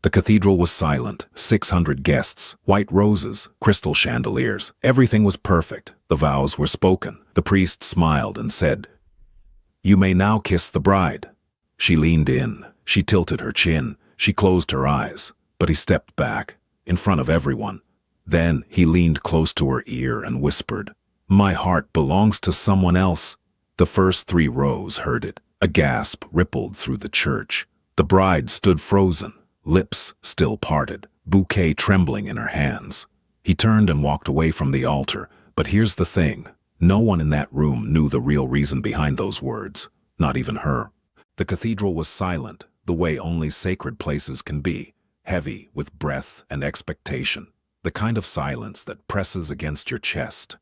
The cathedral was silent, 600 guests, white roses, crystal chandeliers. Everything was perfect. The vows were spoken. The priest smiled and said, "You may now kiss the bride." She leaned in. She tilted her chin. She closed her eyes. But he stepped back, in front of everyone. Then he leaned close to her ear and whispered, "My heart belongs to someone else." The first 3 rows heard it. A gasp rippled through the church. The bride stood frozen, lips still parted, bouquet trembling in her hands. He turned and walked away from the altar, but here's the thing. No one in that room knew the real reason behind those words, not even her. The cathedral was silent, the way only sacred places can be, heavy with breath and expectation, the kind of silence that presses against your chest.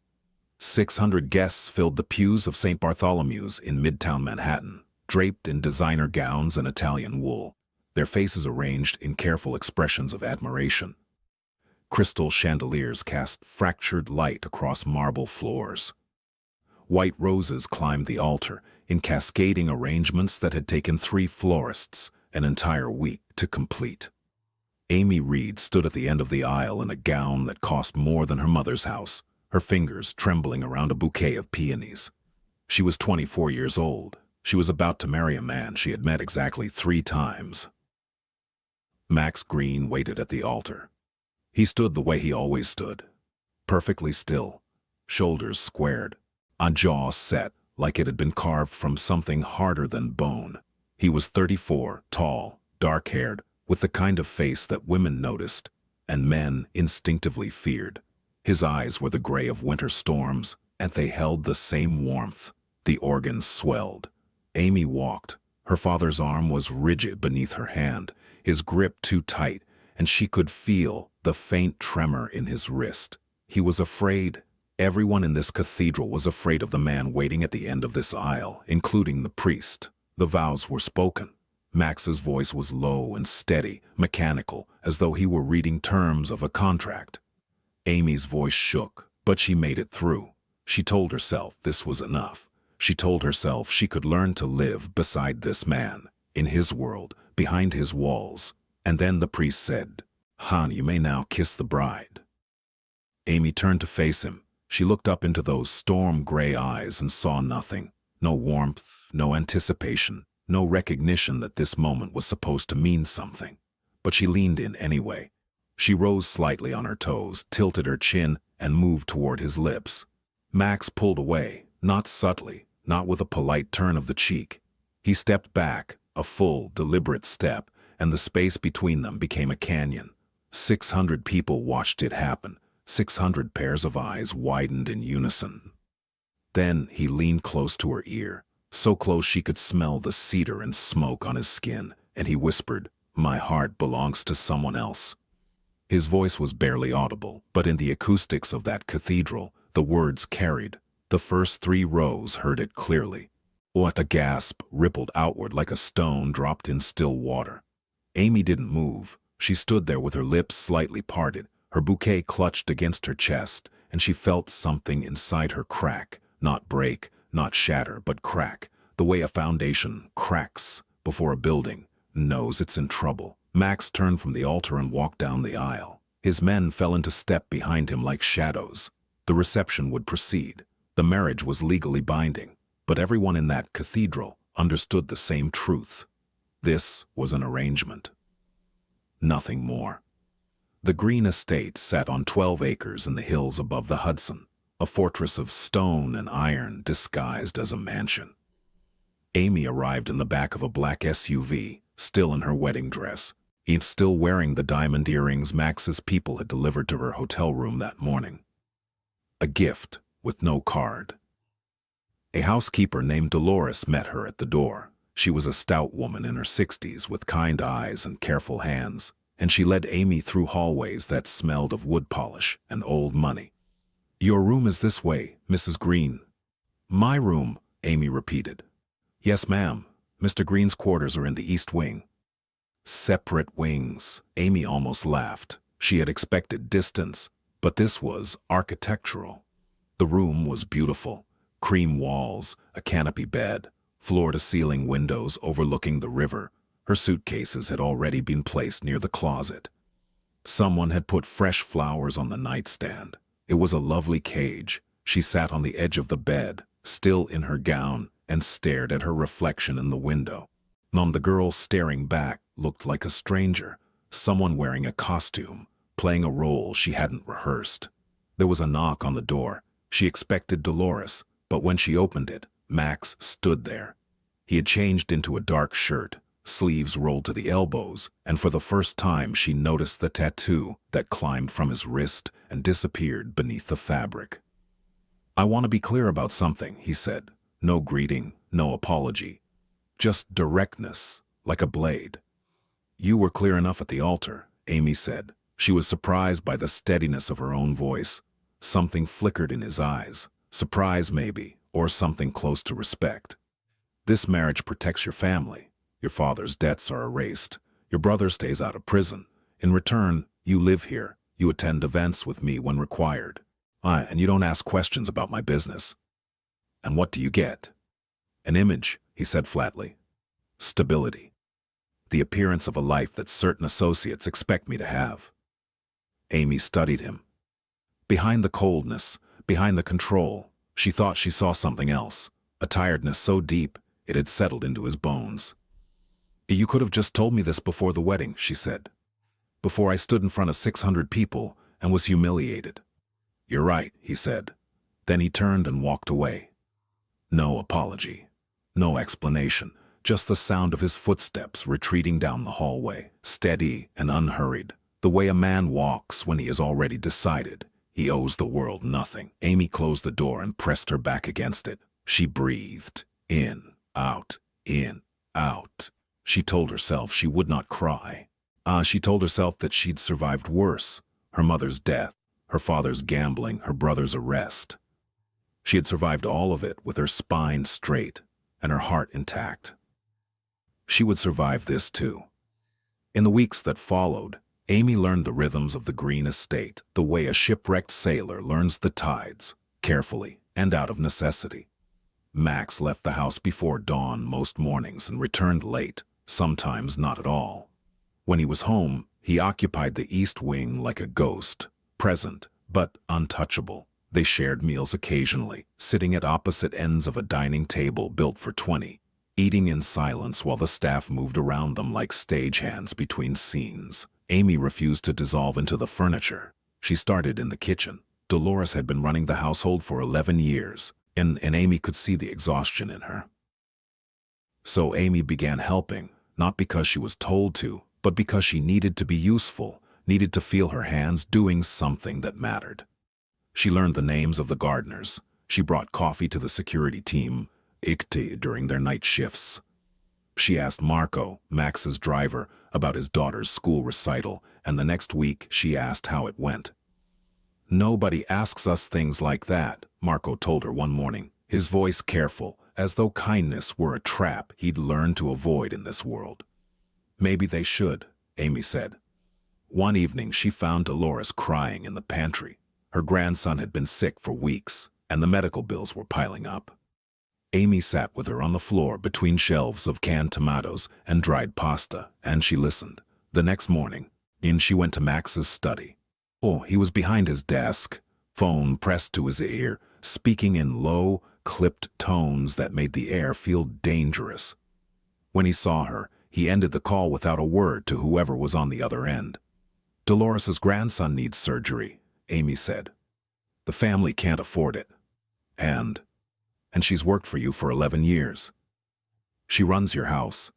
600 guests filled the pews of St. Bartholomew's in Midtown Manhattan, draped in designer gowns and Italian wool, their faces arranged in careful expressions of admiration. Crystal chandeliers cast fractured light across marble floors. White roses climbed the altar in cascading arrangements that had taken 3 florists an entire week to complete. Amy Reed stood at the end of the aisle in a gown that cost more than her mother's house, her fingers trembling around a bouquet of peonies. She was 24 years old. She was about to marry a man she had met exactly 3 times. Max Green waited at the altar. He stood the way he always stood, perfectly still, shoulders squared, a jaw set like it had been carved from something harder than bone. He was 34, tall, dark-haired, with the kind of face that women noticed and men instinctively feared. His eyes were the gray of winter storms, and they held the same warmth. The organs swelled. Amy walked. Her father's arm was rigid beneath her hand, his grip too tight, and she could feel the faint tremor in his wrist. He was afraid. Everyone in this cathedral was afraid of the man waiting at the end of this aisle, including the priest. The vows were spoken. Max's voice was low and steady, mechanical, as though he were reading terms of a contract. Amy's voice shook, but she made it through. She told herself this was enough. She told herself she could learn to live beside this man, in his world, behind his walls. And then the priest said, "Han, you may now kiss the bride." Amy turned to face him. She looked up into those storm-gray eyes and saw nothing. No warmth, no anticipation, no recognition that this moment was supposed to mean something. But she leaned in anyway. She rose slightly on her toes, tilted her chin, and moved toward his lips. Max pulled away, not subtly, not with a polite turn of the cheek. He stepped back, a full, deliberate step, and the space between them became a canyon. 600 people watched it happen. 600 pairs of eyes widened in unison. Then he leaned close to her ear, so close she could smell the cedar and smoke on his skin, and he whispered, "My heart belongs to someone else." His voice was barely audible, but in the acoustics of that cathedral, the words carried. The first 3 rows heard it clearly. What a gasp rippled outward like a stone dropped in still water. Amy didn't move. She stood there with her lips slightly parted, her bouquet clutched against her chest, and she felt something inside her crack, not break, not shatter, but crack, the way a foundation cracks before a building knows it's in trouble. Max turned from the altar and walked down the aisle. His men fell into step behind him like shadows. The reception would proceed. The marriage was legally binding, but everyone in that cathedral understood the same truth. This was an arrangement. Nothing more. The Green estate sat on 12 acres in the hills above the Hudson, a fortress of stone and iron disguised as a mansion. Amy arrived in the back of a black SUV, still in her wedding dress, and still wearing the diamond earrings Max's people had delivered to her hotel room that morning. A gift with no card. A housekeeper named Dolores met her at the door. She was a stout woman in her 60s with kind eyes and careful hands, and she led Amy through hallways that smelled of wood polish and old money. "Your room is this way, Mrs. Green." "My room," Amy repeated. "Yes, ma'am. Mr. Green's quarters are in the East Wing." Separate wings. Amy almost laughed. She had expected distance, but this was architectural. The room was beautiful. Cream walls, a canopy bed, floor-to-ceiling windows overlooking the river. Her suitcases had already been placed near the closet. Someone had put fresh flowers on the nightstand. It was a lovely cage. She sat on the edge of the bed, still in her gown, and stared at her reflection in the window. The girl staring back looked like a stranger, someone wearing a costume, playing a role she hadn't rehearsed. There was a knock on the door. She expected Dolores, but when she opened it, Max stood there. He had changed into a dark shirt, sleeves rolled to the elbows, and for the first time she noticed the tattoo that climbed from his wrist and disappeared beneath the fabric. "I want to be clear about something," he said. No greeting, no apology. Just directness, like a blade. "You were clear enough at the altar," Amy said. She was surprised by the steadiness of her own voice. Something flickered in his eyes. Surprise, maybe, or something close to respect. "This marriage protects your family. Your father's debts are erased. Your brother stays out of prison. In return, you live here. You attend events with me when required. And you don't ask questions about my business. And what do you get?" "An image," he said flatly. "Stability. The appearance of a life that certain associates expect me to have." Amy studied him. Behind the coldness, behind the control, she thought she saw something else, a tiredness so deep it had settled into his bones. "You could have just told me this before the wedding," she said. "Before I stood in front of 600 people and was humiliated." "You're right," he said. Then he turned and walked away. No apology, no explanation, just the sound of his footsteps retreating down the hallway, steady and unhurried, the way a man walks when he has already decided he owes the world nothing. Amy closed the door and pressed her back against it. She breathed, in, out, in, out. She told herself she would not cry. She told herself that she'd survived worse. Her mother's death, her father's gambling, her brother's arrest. She had survived all of it with her spine straight and her heart intact. She would survive this too. In the weeks that followed, Amy learned the rhythms of the green estate, the way a shipwrecked sailor learns the tides, carefully and out of necessity. Max left the house before dawn most mornings and returned late, sometimes not at all. When he was home, he occupied the east wing like a ghost, present but untouchable. They shared meals occasionally, sitting at opposite ends of a dining table built for 20, eating in silence while the staff moved around them like stagehands between scenes. Amy refused to dissolve into the furniture. She started in the kitchen. Dolores had been running the household for 11 years, and Amy could see the exhaustion in her. So Amy began helping, not because she was told to, but because she needed to be useful, needed to feel her hands doing something that mattered. She learned the names of the gardeners. She brought coffee to the security team, during their night shifts. She asked Marco, Max's driver, about his daughter's school recital, and the next week she asked how it went. "Nobody asks us things like that," Marco told her one morning, his voice careful, as though kindness were a trap he'd learned to avoid in this world. "Maybe they should," Amy said. One evening she found Dolores crying in the pantry. Her grandson had been sick for weeks, and the medical bills were piling up. Amy sat with her on the floor between shelves of canned tomatoes and dried pasta, and she listened. The next morning, in she went to Max's study. He was behind his desk, phone pressed to his ear, speaking in low, clipped tones that made the air feel dangerous. When he saw her, he ended the call without a word to whoever was on the other end. "Dolores's grandson needs surgery," Amy said. "The family can't afford it. And she's worked for you for 11 years. She runs your house.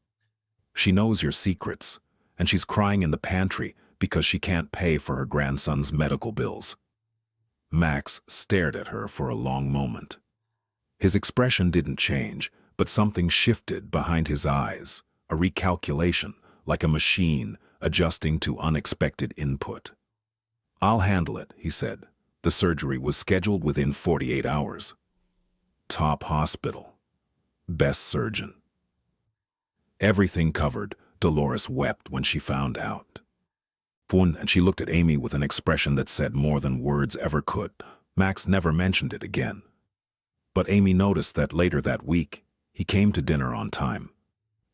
She knows your secrets, and she's crying in the pantry because she can't pay for her grandson's medical bills." Max stared at her for a long moment. His expression didn't change, but something shifted behind his eyes, a recalculation, like a machine adjusting to unexpected input. "I'll handle it," he said. The surgery was scheduled within 48 hours. Top hospital. Best surgeon. Everything covered. Dolores wept when she found out. And she looked at Amy with an expression that said more than words ever could. Max never mentioned it again. But Amy noticed that later that week, he came to dinner on time.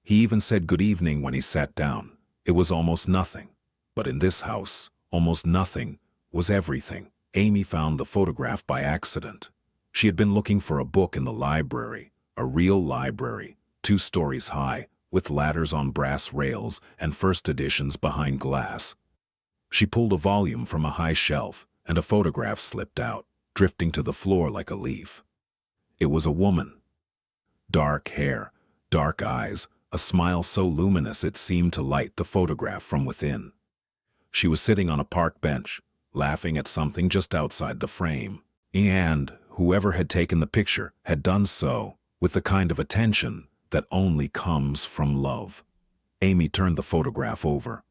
He even said good evening when he sat down. It was almost nothing. But in this house, almost nothing was everything. Amy found the photograph by accident. She had been looking for a book in the library, a real library, 2 stories high, with ladders on brass rails and first editions behind glass. She pulled a volume from a high shelf, and a photograph slipped out, drifting to the floor like a leaf. It was a woman. Dark hair, dark eyes, a smile so luminous it seemed to light the photograph from within. She was sitting on a park bench, laughing at something just outside the frame. And whoever had taken the picture had done so with the kind of attention that only comes from love. Amy turned the photograph over.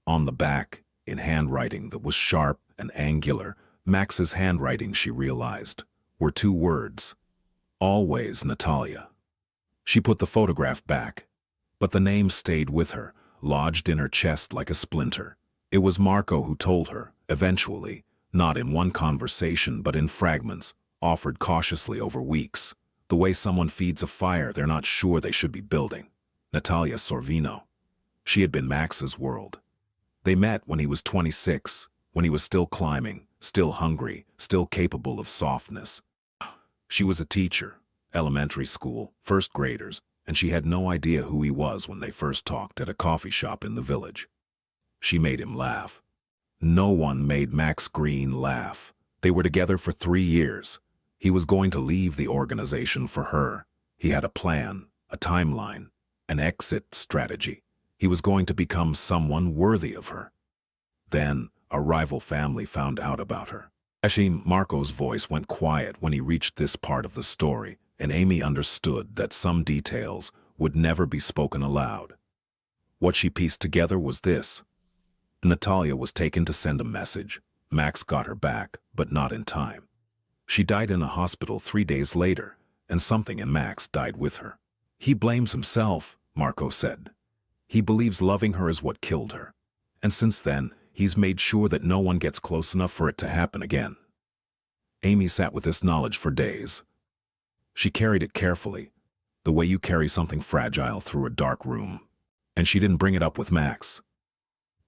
On the back, in handwriting that was sharp and angular, Max's handwriting, she realized, were 2 words. Always Natalia. She put the photograph back, but the name stayed with her, lodged in her chest like a splinter. It was Marco who told her, eventually, not in one conversation but in fragments, offered cautiously over weeks, the way someone feeds a fire they're not sure they should be building. Natalia Sorvino. She had been Max's world. They met when he was 26, when he was still climbing, still hungry, still capable of softness. She was a teacher, elementary school, first graders, and she had no idea who he was when they first talked at a coffee shop in the village. She made him laugh. No one made Max Green laugh. They were together for 3 years. He was going to leave the organization for her. He had a plan, a timeline, an exit strategy. He was going to become someone worthy of her. Then, a rival family found out about her. Marco's voice went quiet when he reached this part of the story, and Amy understood that some details would never be spoken aloud. What she pieced together was this. Natalia was taken to send a message. Max got her back, but not in time. She died in a hospital 3 days later, and something in Max died with her. He blames himself, Marco said. He believes loving her is what killed her. And since then, he's made sure that no one gets close enough for it to happen again. Amy sat with this knowledge for days. She carried it carefully, the way you carry something fragile through a dark room. And she didn't bring it up with Max.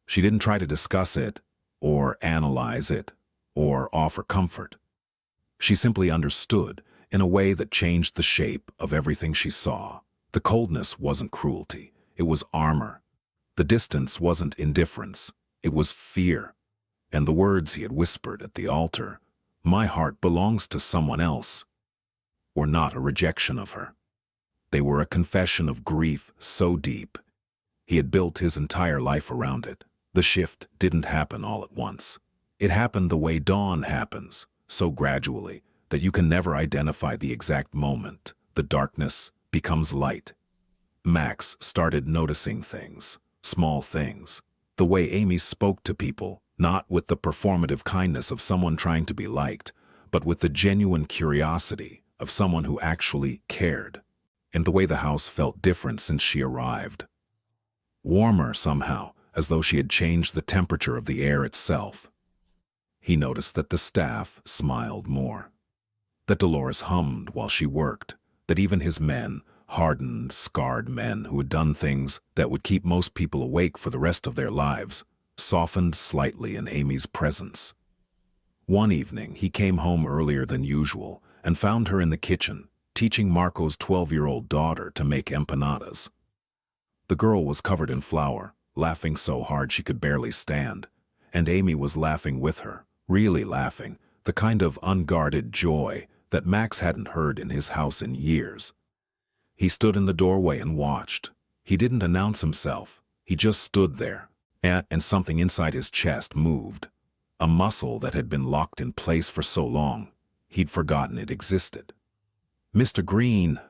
She didn't try to discuss it, or analyze it, or offer comfort. She simply understood in a way that changed the shape of everything she saw. The coldness wasn't cruelty, it was armor. The distance wasn't indifference, it was fear. And the words he had whispered at the altar, "My heart belongs to someone else," were not a rejection of her. They were a confession of grief so deep. He had built his entire life around it. The shift didn't happen all at once. It happened the way dawn happens, so gradually that you can never identify the exact moment. The darkness becomes light. Max started noticing things, small things, the way Amy spoke to people, not with the performative kindness of someone trying to be liked, but with the genuine curiosity of someone who actually cared. And the way the house felt different since she arrived. Warmer somehow, as though she had changed the temperature of the air itself. He noticed that the staff smiled more, that Dolores hummed while she worked, that even his men, hardened, scarred men who had done things that would keep most people awake for the rest of their lives, softened slightly in Amy's presence. One evening, he came home earlier than usual and found her in the kitchen, teaching Marco's 12-year-old daughter to make empanadas. The girl was covered in flour, laughing so hard she could barely stand, and Amy was laughing with her, really laughing, the kind of unguarded joy that Max hadn't heard in his house in years. He stood in the doorway and watched. He didn't announce himself, he just stood there, and something inside his chest moved. A muscle that had been locked in place for so long, he'd forgotten it existed. "Mr. Green."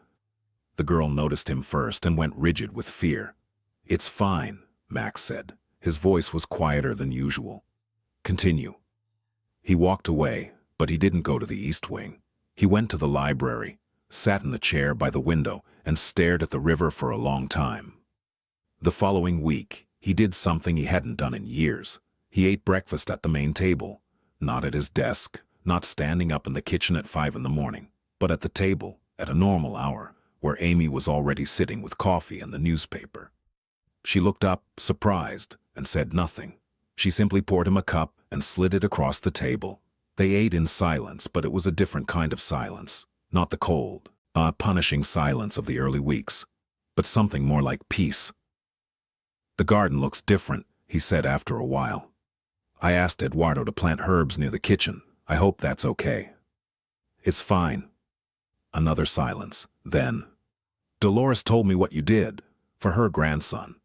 The girl noticed him first and went rigid with fear. "It's fine," Max said. His voice was quieter than usual. "Continue." He walked away, but he didn't go to the East Wing. He went to the library, sat in the chair by the window, and stared at the river for a long time. The following week, he did something he hadn't done in years. He ate breakfast at the main table, not at his desk, not standing up in the kitchen at 5 in the morning, but at the table, at a normal hour, where Amy was already sitting with coffee and the newspaper. She looked up, surprised, and said nothing. She simply poured him a cup and slid it across the table. They ate in silence, but it was a different kind of silence. Not the cold, punishing silence of the early weeks, but something more like peace. "The garden looks different," he said after a while. "I asked Eduardo to plant herbs near the kitchen. I hope that's okay." "It's fine." Another silence. Then, "Dolores told me what you did for her grandson."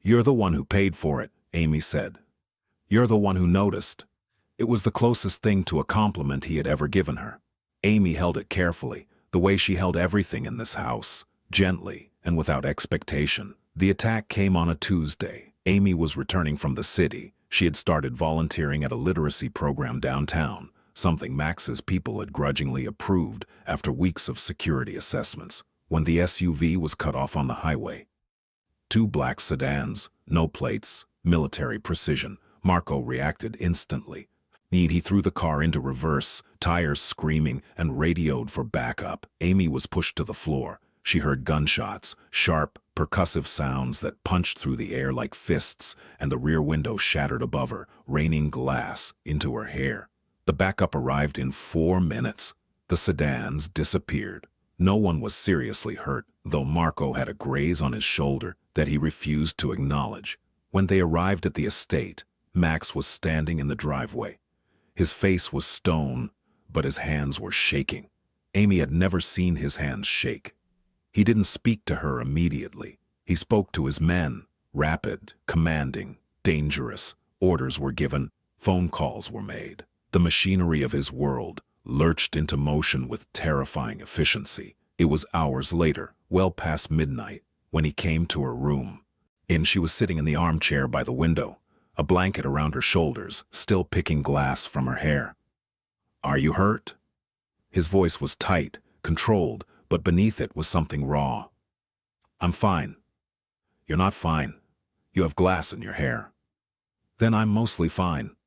"You're the one who paid for it," Amy said. "You're the one who noticed." It was the closest thing to a compliment he had ever given her. Amy held it carefully, the way she held everything in this house, gently and without expectation. The attack came on a Tuesday. Amy was returning from the city. She had started volunteering at a literacy program downtown, something Max's people had grudgingly approved after weeks of security assessments, when the SUV was cut off on the highway. Two black sedans, no plates, military precision. Marco reacted instantly. He threw the car into reverse, tires screaming, and radioed for backup. Amy was pushed to the floor. She heard gunshots, sharp, percussive sounds that punched through the air like fists, and the rear window shattered above her, raining glass into her hair. The backup arrived in 4 minutes. The sedans disappeared. No one was seriously hurt, though Marco had a graze on his shoulder that he refused to acknowledge. When they arrived at the estate, Max was standing in the driveway. His face was stone, but his hands were shaking. Amy had never seen his hands shake. He didn't speak to her immediately. He spoke to his men, rapid, commanding, dangerous. Orders were given, phone calls were made. The machinery of his world lurched into motion with terrifying efficiency. It was hours later, well past midnight, when he came to her room. She was sitting in the armchair by the window, a blanket around her shoulders, still picking glass from her hair. "Are you hurt?" His voice was tight, controlled, but beneath it was something raw. "I'm fine." "You're not fine. You have glass in your hair." "Then I'm mostly fine."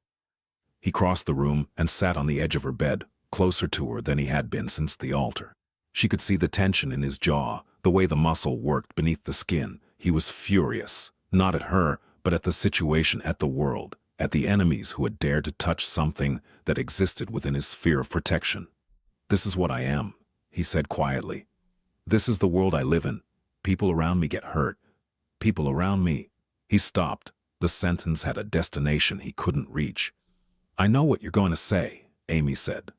He crossed the room and sat on the edge of her bed, closer to her than he had been since the altar. She could see the tension in his jaw, the way the muscle worked beneath the skin. He was furious, not at her, but at the situation, at the world, at the enemies who had dared to touch something that existed within his sphere of protection. "This is what I am," he said quietly. "This is the world I live in. People around me get hurt. People around me." He stopped. The sentence had a destination he couldn't reach. "I know what you're going to say," Amy said.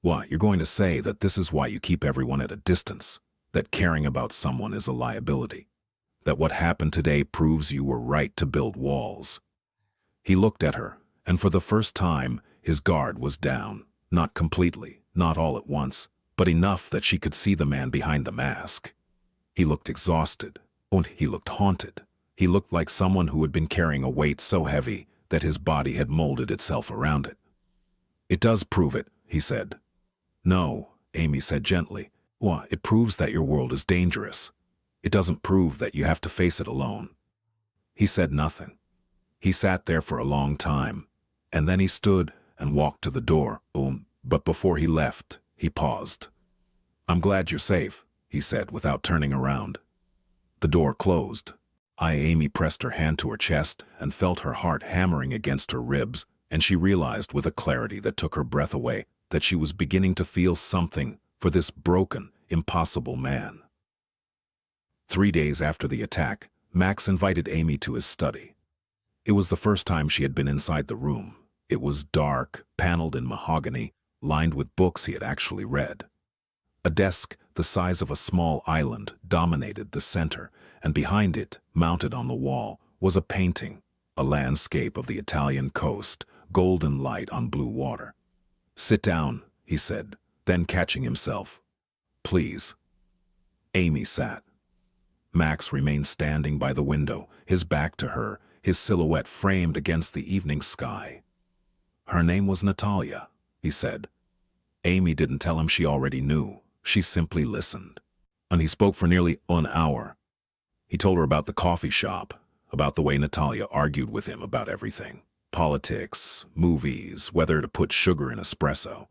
"What, you're going to say that this is why you keep everyone at a distance, that caring about someone is a liability, that what happened today proves you were right to build walls." He looked at her, and for the first time, his guard was down. Not completely, not all at once, but enough that she could see the man behind the mask. He looked exhausted, and he looked haunted. He looked like someone who had been carrying a weight so heavy that his body had molded itself around it. "It does prove it," he said. "No," Amy said gently. "Well, it proves that your world is dangerous. It doesn't prove that you have to face it alone." He said nothing. He sat there for a long time, and then he stood and walked to the door. But before he left, he paused. "I'm glad you're safe," he said without turning around. The door closed. Amy pressed her hand to her chest and felt her heart hammering against her ribs, and she realized with a clarity that took her breath away that she was beginning to feel something for this broken, impossible man. 3 days after the attack, Max invited Amy to his study. It was the first time she had been inside the room. It was dark, paneled in mahogany, lined with books he had actually read. A desk the size of a small island dominated the center, and behind it, mounted on the wall, was a painting, a landscape of the Italian coast, golden light on blue water. "Sit down," he said, then catching himself. "Please." Amy sat. Max remained standing by the window, his back to her, his silhouette framed against the evening sky. "Her name was Natalia," he said. Amy didn't tell him she already knew. She simply listened. And he spoke for nearly an hour. He told her about the coffee shop, about the way Natalia argued with him about everything. Politics, movies, whether to put sugar in espresso.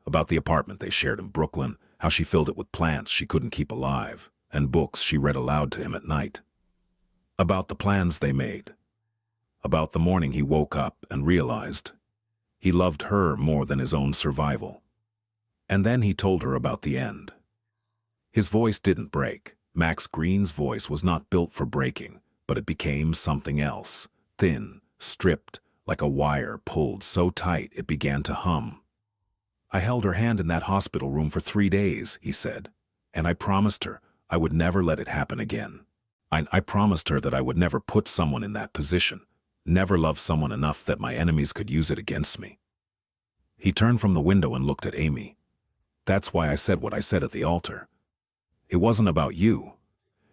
About the apartment they shared in Brooklyn, how she filled it with plants she couldn't keep alive, and books she read aloud to him at night. About the plans they made. About the morning he woke up and realized he loved her more than his own survival. And then he told her about the end. His voice didn't break. Max Green's voice was not built for breaking, but it became something else, thin, stripped, like a wire pulled so tight it began to hum. I held her hand in that hospital room for 3 days, he said, and I promised her I would never let it happen again. I promised her that I would never put someone in that position, never love someone enough that my enemies could use it against me. He turned from the window and looked at Amy. That's why I said what I said at the altar. It wasn't about you.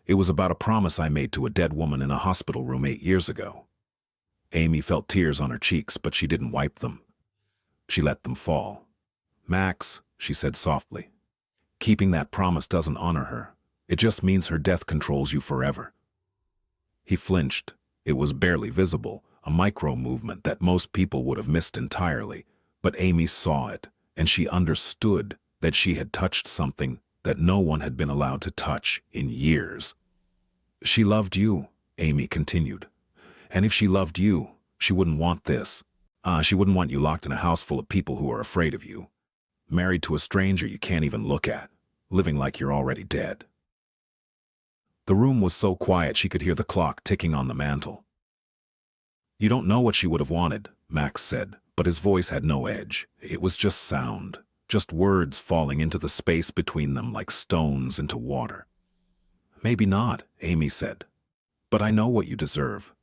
It was about a promise I made to a dead woman in a hospital room 8 years ago. Amy felt tears on her cheeks, but she didn't wipe them. She let them fall. Max, she said softly, keeping that promise doesn't honor her. It just means her death controls you forever. He flinched. It was barely visible, a micro movement that most people would have missed entirely, but Amy saw it, and she understood that she had touched something that no one had been allowed to touch in years. She loved you, Amy continued. And if she loved you, she wouldn't want this. She wouldn't want you locked in a house full of people who are afraid of you. Married to a stranger you can't even look at, living like you're already dead. The room was so quiet she could hear the clock ticking on the mantel. You don't know what she would have wanted, Max said, but his voice had no edge. It was just sound. Just words falling into the space between them like stones into water. Maybe not, Amy said. But I know what you deserve.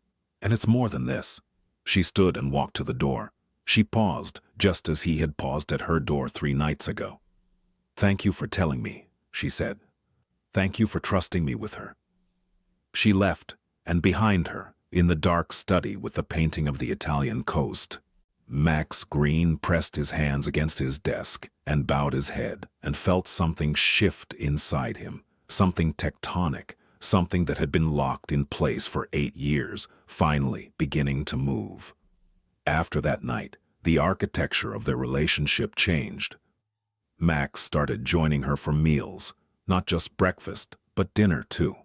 And it's more than this. She stood and walked to the door. She paused, just as he had paused at her door 3 nights ago. Thank you for telling me, she said. Thank you for trusting me with her. She left, and behind her, in the dark study with the painting of the Italian coast, Max Green pressed his hands against his desk and bowed his head and felt something shift inside him, something tectonic, something that had been locked in place for 8 years, finally beginning to move. After that night, the architecture of their relationship changed. Max started joining her for meals, not just breakfast, but dinner too.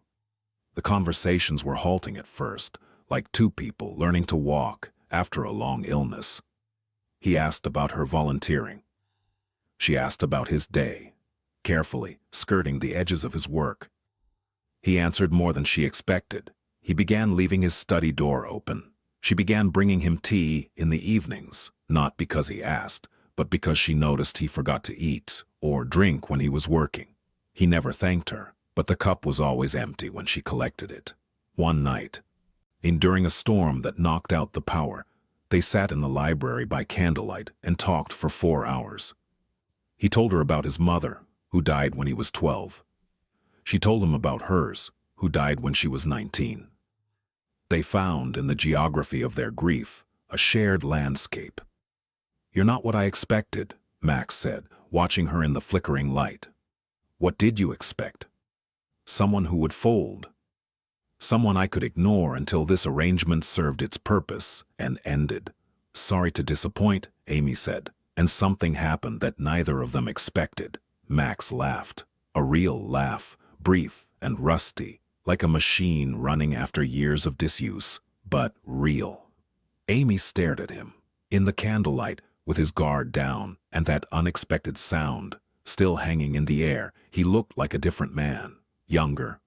The conversations were halting at first, like 2 people learning to walk after a long illness. He asked about her volunteering. She asked about his day, carefully skirting the edges of his work. He answered more than she expected. He began leaving his study door open. She began bringing him tea in the evenings, not because he asked, but because she noticed he forgot to eat or drink when he was working. He never thanked her, but the cup was always empty when she collected it. One night, during a storm that knocked out the power, they sat in the library by candlelight and talked for 4 hours. He told her about his mother, who died when he was 12. She told him about hers, who died when she was 19. They found, in the geography of their grief, a shared landscape. You're not what I expected, Max said, watching her in the flickering light. What did you expect? Someone who would fold. Someone I could ignore until this arrangement served its purpose and ended. Sorry to disappoint, Amy said, and something happened that neither of them expected. Max laughed, a real laugh, brief and rusty, like a machine running after years of disuse, but real. Amy stared at him, in the candlelight, with his guard down, and that unexpected sound still hanging in the air. He looked like a different man, younger,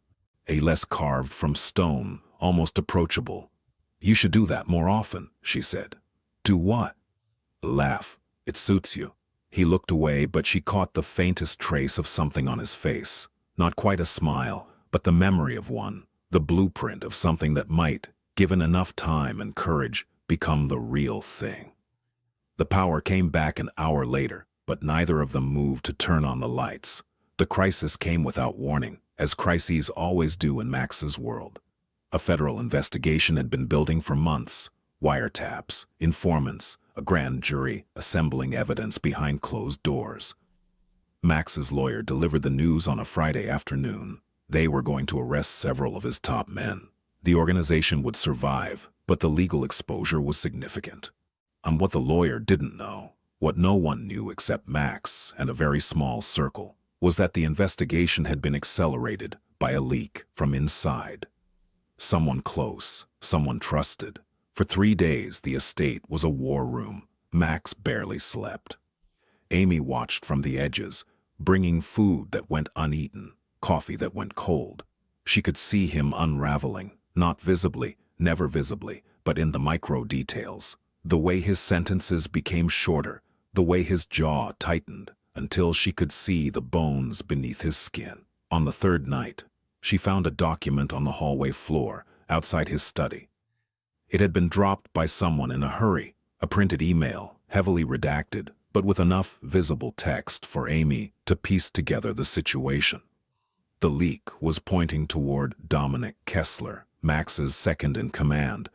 a less carved from stone, almost approachable. You should do that more often, she said. Do what? Laugh. It suits you. He looked away, but she caught the faintest trace of something on his face. Not quite a smile, but the memory of one, the blueprint of something that might, given enough time and courage, become the real thing. The power came back an hour later, but neither of them moved to turn on the lights. The crisis came without warning, as crises always do in Max's world. A federal investigation had been building for months. Wiretaps, informants, a grand jury assembling evidence behind closed doors. Max's lawyer delivered the news on a Friday afternoon. They were going to arrest several of his top men. The organization would survive, but the legal exposure was significant. And what the lawyer didn't know, what no one knew except Max and a very small circle, was that the investigation had been accelerated by a leak from inside. Someone close, someone trusted. For 3 days, the estate was a war room. Max barely slept. Amy watched from the edges, bringing food that went uneaten, coffee that went cold. She could see him unraveling, not visibly, never visibly, but in the micro details. The way his sentences became shorter, the way his jaw tightened, until she could see the bones beneath his skin. On the third night, she found a document on the hallway floor, outside his study. It had been dropped by someone in a hurry, a printed email, heavily redacted, but with enough visible text for Amy to piece together the situation. The leak was pointing toward Dominic Kessler, Max's second-in-command,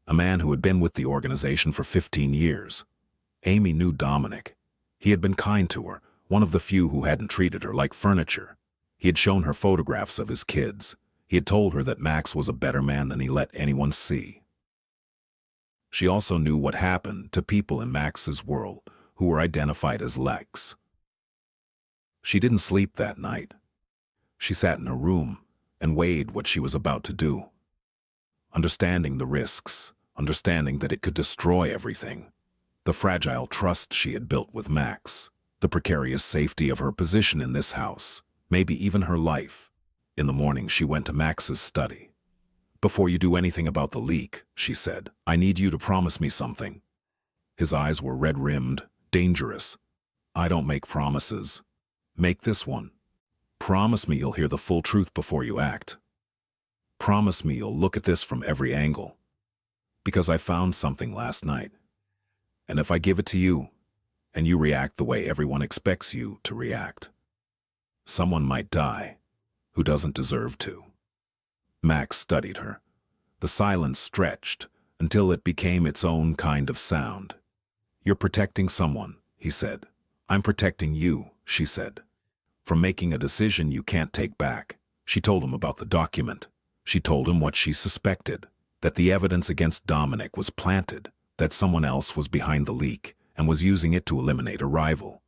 a man who had been with the organization for 15 years. Amy knew Dominic. He had been kind to her, one of the few who hadn't treated her like furniture. He had shown her photographs of his kids. He had told her that Max was a better man than he let anyone see. She also knew what happened to people in Max's world who were identified as Lex. She didn't sleep that night. She sat in her room and weighed what she was about to do. Understanding the risks, understanding that it could destroy everything. The fragile trust she had built with Max, the precarious safety of her position in this house, maybe even her life. In the morning, she went to Max's study. "Before you do anything about the leak," she said, "I need you to promise me something." His eyes were red-rimmed, dangerous. "I don't make promises. Make this one. Promise me you'll hear the full truth before you act. Promise me you'll look at this from every angle. Because I found something last night. And if I give it to you, and you react the way everyone expects you to react, someone might die who doesn't deserve to." Max studied her. The silence stretched until it became its own kind of sound. "You're protecting someone," he said. "I'm protecting you," she said, "from making a decision you can't take back." She told him about the document. She told him what she suspected, that the evidence against Dominic was planted, that someone else was behind the leak and was using it to eliminate a rival.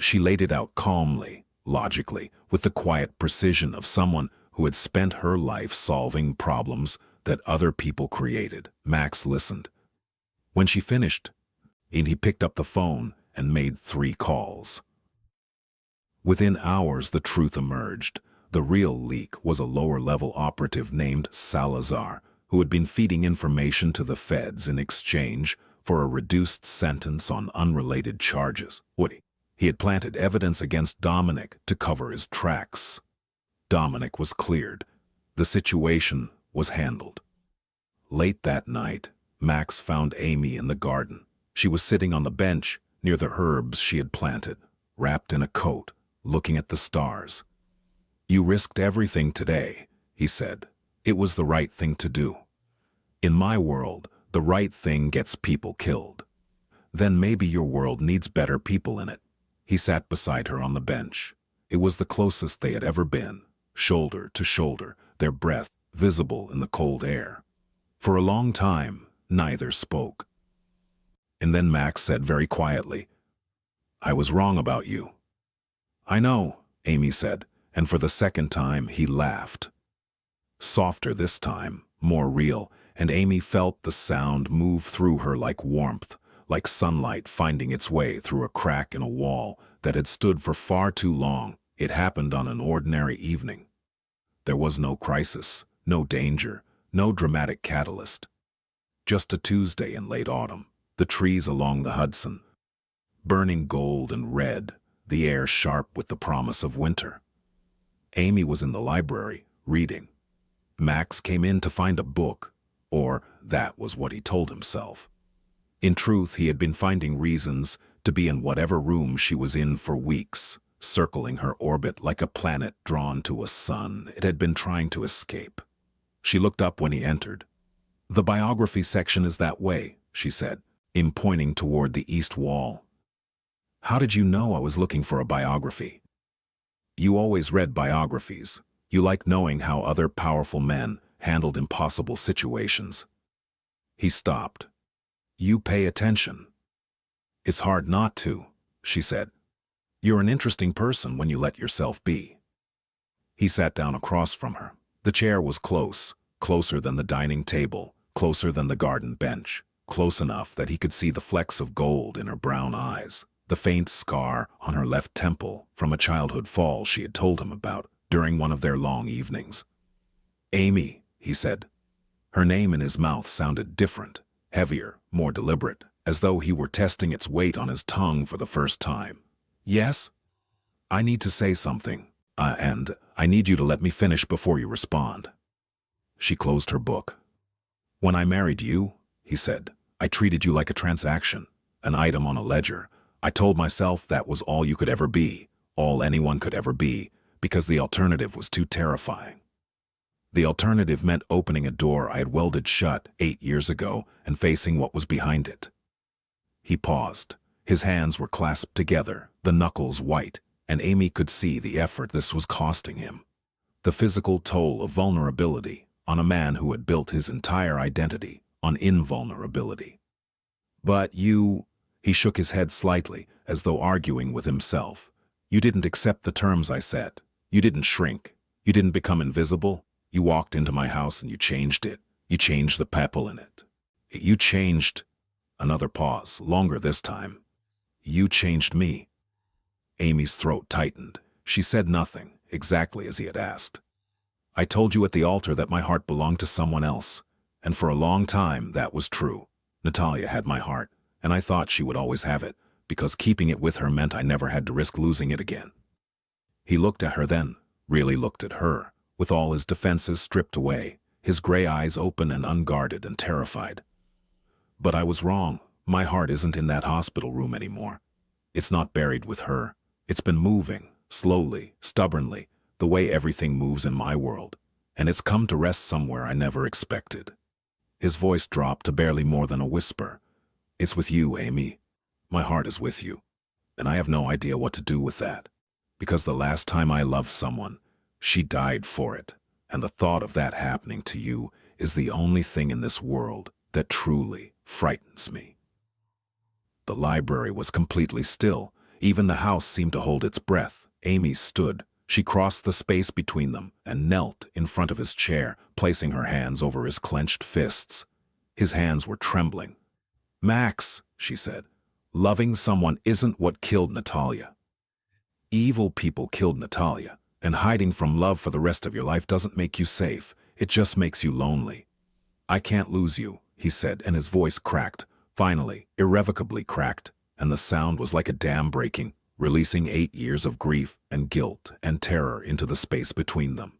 She laid it out calmly, logically, with the quiet precision of someone who had spent her life solving problems that other people created. Max listened. When she finished, he picked up the phone and made 3 calls. Within hours, the truth emerged. The real leak was a lower-level operative named Salazar, who had been feeding information to the feds in exchange for a reduced sentence on unrelated charges. He had planted evidence against Dominic to cover his tracks. Dominic was cleared. The situation was handled. Late that night, Max found Amy in the garden. She was sitting on the bench near the herbs she had planted, wrapped in a coat, looking at the stars. "You risked everything today," he said. "It was the right thing to do. In my world, the right thing gets people killed. Then maybe your world needs better people in it." He sat beside her on the bench. It was the closest they had ever been, shoulder to shoulder, their breath visible in the cold air. For a long time, neither spoke. And then Max said very quietly, "I was wrong about you." "I know," Amy said, and for the second time he laughed. Softer this time, more real, and Amy felt the sound move through her like warmth, like sunlight finding its way through a crack in a wall that had stood for far too long. It happened on an ordinary evening. There was no crisis, no danger, no dramatic catalyst. Just a Tuesday in late autumn, the trees along the Hudson, burning gold and red, the air sharp with the promise of winter. Amy was in the library, reading. Max came in to find a book, or that was what he told himself. In truth, he had been finding reasons to be in whatever room she was in for weeks, circling her orbit like a planet drawn to a sun it had been trying to escape. She looked up when he entered. "The biography section is that way," she said, pointing toward the east wall. "How did you know I was looking for a biography?" "You always read biographies. You like knowing how other powerful men handled impossible situations." He stopped. "You pay attention." "It's hard not to," she said. You're an interesting person when you let yourself be. He sat down across from her. The chair was close, closer than the dining table, closer than the garden bench, close enough that he could see the flecks of gold in her brown eyes, the faint scar on her left temple from a childhood fall she had told him about during one of their long evenings. Amy, he said. Her name in his mouth sounded different, heavier, more deliberate, as though he were testing its weight on his tongue for the first time. Yes? I need to say something, and I need you to let me finish before you respond. She closed her book. When I married you, he said, I treated you like a transaction, an item on a ledger. I told myself that was all you could ever be, all anyone could ever be, because the alternative was too terrifying. The alternative meant opening a door I had welded shut 8 years ago and facing what was behind it. He paused. His hands were clasped together, the knuckles white, and Amy could see the effort this was costing him. The physical toll of vulnerability on a man who had built his entire identity on invulnerability. But you, he shook his head slightly, as though arguing with himself. You didn't accept the terms I set. You didn't shrink. You didn't become invisible. You walked into my house and you changed it. You changed the people in it. You changed... Another pause, longer this time. You changed me. Amy's throat tightened. She said nothing, exactly as he had asked. I told you at the altar that my heart belonged to someone else, and for a long time that was true. Natalia had my heart, and I thought she would always have it, because keeping it with her meant I never had to risk losing it again. He looked at her then, really looked at her, with all his defenses stripped away, his gray eyes open and unguarded and terrified. But I was wrong. My heart isn't in that hospital room anymore. It's not buried with her. It's been moving, slowly, stubbornly, the way everything moves in my world, and it's come to rest somewhere I never expected. His voice dropped to barely more than a whisper. It's with you, Amy. My heart is with you, and I have no idea what to do with that, because the last time I loved someone, she died for it, and the thought of that happening to you is the only thing in this world that truly frightens me. The library was completely still. Even the house seemed to hold its breath. Amy stood. She crossed the space between them and knelt in front of his chair, placing her hands over his clenched fists. His hands were trembling. Max, she said, loving someone isn't what killed Natalia. Evil people killed Natalia, and hiding from love for the rest of your life doesn't make you safe. It just makes you lonely. I can't lose you, he said, and his voice cracked, finally, irrevocably cracked, and the sound was like a dam breaking, releasing 8 years of grief and guilt and terror into the space between them.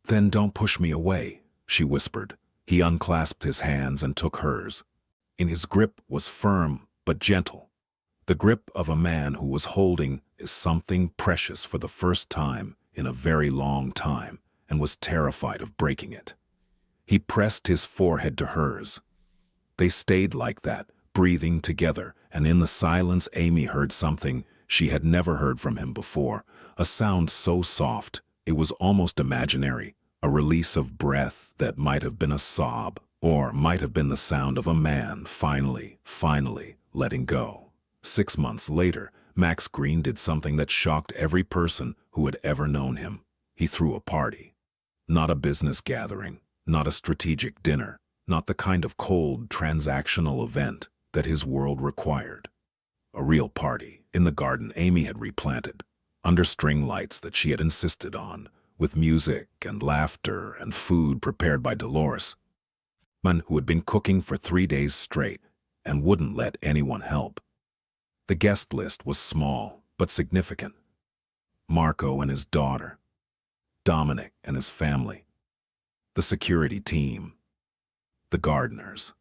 Then don't push me away, she whispered. He unclasped his hands and took hers. In his grip was firm but gentle. The grip of a man who was holding something precious for the first time in a very long time and was terrified of breaking it. He pressed his forehead to hers. They stayed like that, breathing together, and in the silence Amy heard something she had never heard from him before, a sound so soft it was almost imaginary, a release of breath that might have been a sob, or might have been the sound of a man finally letting go. 6 months later, Max Green did something that shocked every person who had ever known him. He threw a party. Not a business gathering, not a strategic dinner, not the kind of cold, transactional event that his world required. A real party in the garden Amy had replanted, under string lights that she had insisted on, with music and laughter and food prepared by Dolores, man who had been cooking for 3 days straight and wouldn't let anyone help. The guest list was small but significant. Marco and his daughter, Dominic and his family, the security team, the gardeners,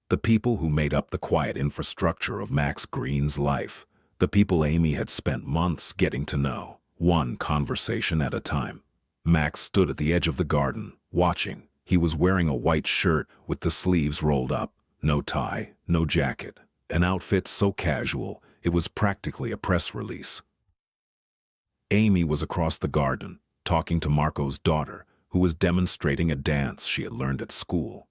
the people who made up the quiet infrastructure of Max Green's life, the people Amy had spent months getting to know, one conversation at a time. Max stood at the edge of the garden, watching. He was wearing a white shirt with the sleeves rolled up, no tie, no jacket, an outfit so casual it was practically a press release. Amy was across the garden, talking to Marco's daughter, who was demonstrating a dance she had learned at school.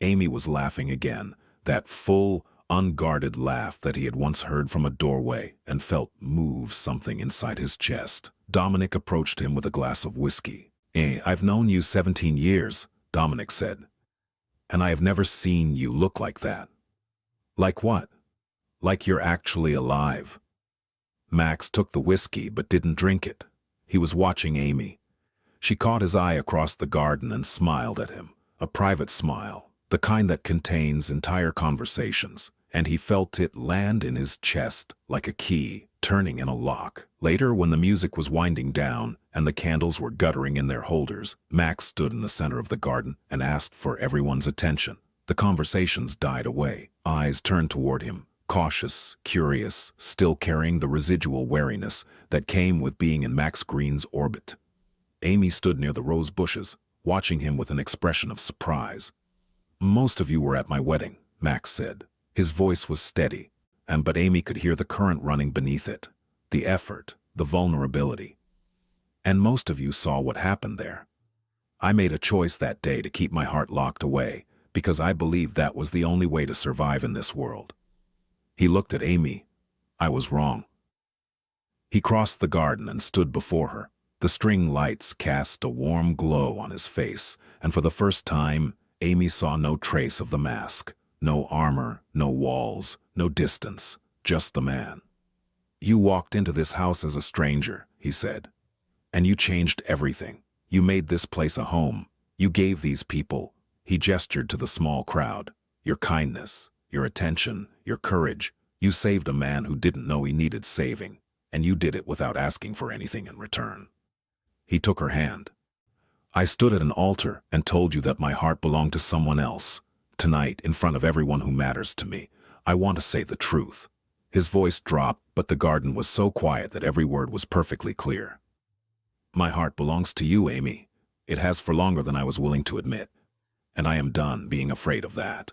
Amy was laughing again, that full, unguarded laugh that he had once heard from a doorway and felt move something inside his chest. Dominic approached him with a glass of whiskey. I've known you 17 years, Dominic said, and I have never seen you look like that. Like what? Like you're actually alive. Max took the whiskey but didn't drink it. He was watching Amy. She caught his eye across the garden and smiled at him, a private smile, the kind that contains entire conversations, and he felt it land in his chest like a key turning in a lock. Later, when the music was winding down and the candles were guttering in their holders, Max stood in the center of the garden and asked for everyone's attention. The conversations died away. Eyes turned toward him, cautious, curious, still carrying the residual wariness that came with being in Max Green's orbit. Amy stood near the rose bushes, watching him with an expression of surprise. "Most of you were at my wedding," Max said. His voice was steady, but Amy could hear the current running beneath it, the effort, the vulnerability. "And most of you saw what happened there. I made a choice that day to keep my heart locked away, because I believed that was the only way to survive in this world." He looked at Amy. "I was wrong." He crossed the garden and stood before her. The string lights cast a warm glow on his face, and for the first time, Amy saw no trace of the mask. No armor, no walls, no distance, just the man. "You walked into this house as a stranger," he said, "and you changed everything. You made this place a home. You gave these people," he gestured to the small crowd, "your kindness, your attention, your courage. You saved a man who didn't know he needed saving, and you did it without asking for anything in return." He took her hand. "I stood at an altar and told you that my heart belonged to someone else. Tonight, in front of everyone who matters to me, I want to say the truth." His voice dropped, but the garden was so quiet that every word was perfectly clear. "My heart belongs to you, Amy. It has for longer than I was willing to admit, and I am done being afraid of that."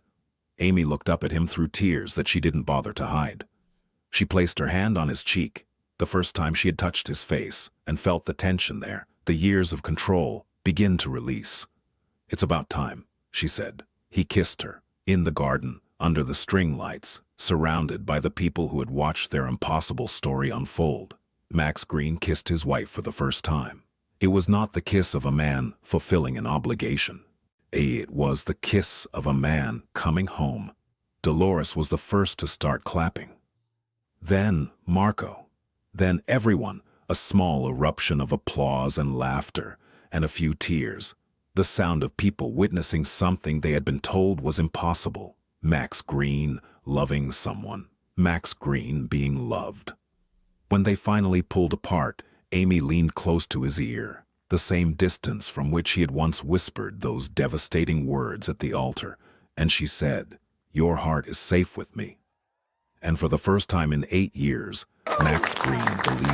Amy looked up at him through tears that she didn't bother to hide. She placed her hand on his cheek, the first time she had touched his face, and felt the tension there, the years of control, begin to release. "It's about time," she said. He kissed her, in the garden, under the string lights, surrounded by the people who had watched their impossible story unfold. Max Green kissed his wife for the first time. It was not the kiss of a man fulfilling an obligation. It was the kiss of a man coming home. Dolores was the first to start clapping. Then Marco. Then everyone, a small eruption of applause and laughter, and a few tears. The sound of people witnessing something they had been told was impossible. Max Green loving someone. Max Green being loved. When they finally pulled apart, Amy leaned close to his ear, the same distance from which he had once whispered those devastating words at the altar, and she said, "Your heart is safe with me." And for the first time in 8 years, Max Green believed